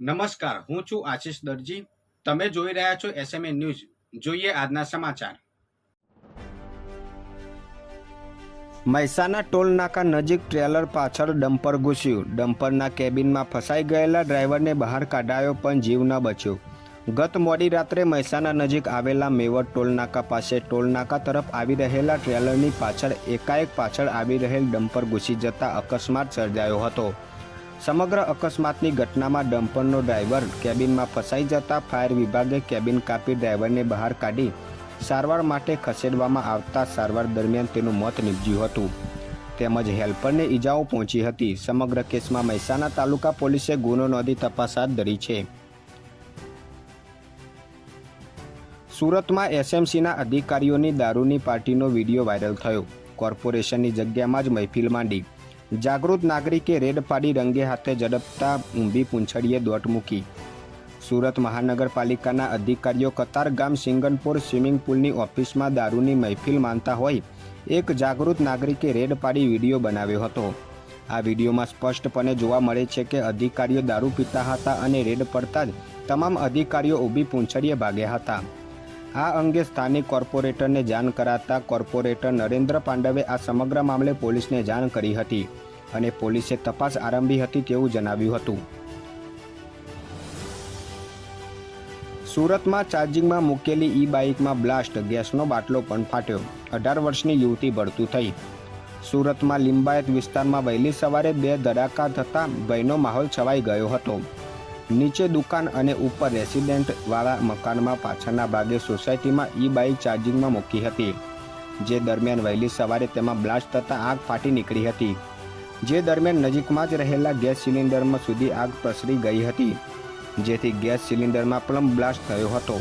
નમસ્કાર, હું છું આશિષ દરજી. તમે જોઈ રહ્યા છો એસએમએ ન્યૂઝ. જોઈએ આજના સમાચાર. મહેસાણા ટોલ નાકા નજીક ટ્રેલર પાછળ ડમ્પર ઘૂસ્યું. ડમ્પરના કેબિનમાં ફસાઈ ગયેલા ડ્રાઈવરને બહાર કાઢાયો પણ જીવ ન બચ્યો. ગત મોડી રાત્રે મહેસાણા નજીક આવેલા મેવડ ટોલ નાકા પાસે ટોલ નાકા તરફ આવી રહેલા ટ્રેલરની પાછળ એકાએક પાછળ આવી રહેલ ડમ્પર ઘૂસી જતા અકસ્માત સર્જાયો હતો. સમગ્ર અકસ્માતની ઘટનામાં ડમ્પરનો ડ્રાઈવર કેબિનમાં ફસાઈ જતા ફાયર વિભાગે કેબિન કાપી ડ્રાઈવરને બહાર કાઢી સારવાર માટે ખસેડવામાં આવતા સારવાર દરમિયાન તેનું મોત નીપજ્યું હતું. તેમજ હેલ્પરને ઈજાઓ પહોંચી હતી. સમગ્ર કેસમાં મહેસાણા તાલુકા પોલીસે ગુનો નોંધી તપાસ હાથ ધરી છે. સુરતમાં એસએમસીના અધિકારીઓની દારૂની પાર્ટીનો વિડીયો વાયરલ થયો. કોર્પોરેશનની જગ્યામાં જ મહેફિલ માંડી. જાગૃત નાગરિકે રેડ પાડી રંગે હાથે ઝડપતા ઊંધી પૂંછડીએ દોટ મૂકી. સુરત મહાનગરપાલિકાના અધિકારીઓ કતારગામ સિંગનપુર સ્વિમિંગ પુલની ઓફિસમાં દારૂની મહેફિલ માનતા હોય એક જાગૃત નાગરિકે રેડ પાડી વિડીયો બનાવ્યો હતો. આ વિડીયોમાં સ્પષ્ટપણે જોવા મળે છે કે અધિકારીઓ દારૂ પીતા હતા અને રેડ પડતા જ તમામ અધિકારીઓ ઊભી પૂંછડીએ ભાગ્યા હતા. આ અંગે સ્થાનિક કોર્પોરેટરને જાણ કરાતા કોર્પોરેટર નરેન્દ્ર પાંડવે આ સમગ્ર મામલે પોલીસને જાણ કરી હતી અને પોલીસે તપાસ આરંભી હતી તેવું જણાવ્યું હતું. સુરતમાં ચાર્જિંગમાં મૂકેલી ઈ બાઇકમાં બ્લાસ્ટ, ગેસનો બાટલો પણ ફાટ્યો. 18 વર્ષની યુવતી ભડતું થઈ. સુરતમાં લિંબાયત વિસ્તારમાં વહેલી સવારે બે ધડાકા થતાં ભયનો માહોલ છવાઈ ગયો હતો. નીચે દુકાન અને ઉપર રેસિડેન્ટવાળા મકાનમાં પાછળના ભાગે સોસાયટીમાં ઈ બાઇક ચાર્જિંગમાં મૂકી હતી. જે દરમિયાન વહેલી સવારે તેમાં બ્લાસ્ટ થતાં આગ ફાટી નીકળી હતી. જે દરમિયાન નજીકમાં જ રહેલા ગેસ સિલિન્ડરમાં સુધી આગ પ્રસરી ગઈ હતી, જેથી ગેસ સિલિન્ડરમાં પ્લમ બ્લાસ્ટ થયો હતો.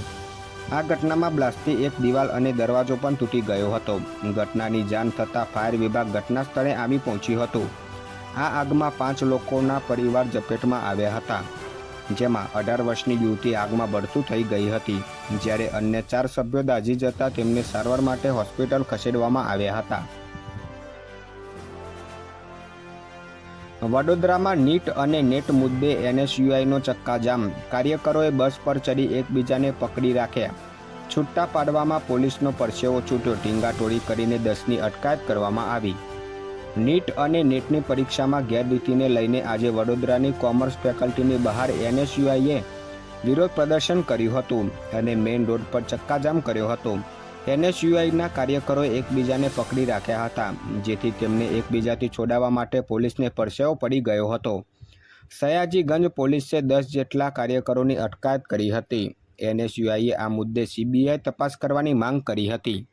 આ ઘટનામાં બ્લાસ્ટથી એક દિવાલ અને દરવાજો પણ તૂટી ગયો હતો. ઘટનાની જાણ થતાં ફાયર વિભાગ ઘટના સ્થળે આવી પહોંચ્યું હતું. આ આગમાં 5 લોકોના પરિવાર ઝપેટમાં આવ્યા હતા, જેમાં 18 વર્ષની યુવતી આગમાં બળતું થઈ ગઈ હતી, જ્યારે અન્ય 4 સભ્યો દાઝી જતા તેમને સારવાર માટે હોસ્પિટલ ખસેડવામાં આવ્યા હતા. વડોદરામાં નીટ અને નેટ મુદ્દે એનએસયુઆઈનો ચક્કાજામ. કાર્યકરોએ બસ પર ચડી એકબીજાને પકડી રાખ્યા. છૂટા પાડવામાં પોલીસનો પરસેવો છૂટ્યો. ટીંગાટોળી કરીને 10ની અટકાયત કરવામાં આવી. નીટ અને નેટની પરીક્ષામાં ગેરરીતિને લઈને આજે વડોદરાની કોમર્સ ફેકલ્ટીની બહાર એનએસયુઆઈએ વિરોધ પ્રદર્શન કર્યું હતું અને મેઇન રોડ પર ચક્કાજામ કર્યો હતો. એનએસયુઆઈના કાર્યકરોએ એકબીજાને પકડી રાખ્યા હતા, જેથી તેમને એકબીજાથી છોડાવવા માટે પોલીસને પરસેવો પડી ગયો હતો. સયાજીગંજ પોલીસે 10 જેટલા કાર્યકરોની અટકાયત કરી હતી. એનએસયુઆઈએ આ મુદ્દે સીબીઆઈ તપાસ કરવાની માંગ કરી હતી.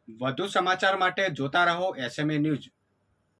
વધુ સમાચાર માટે જોતા રહો એસએમએ ન્યૂઝ.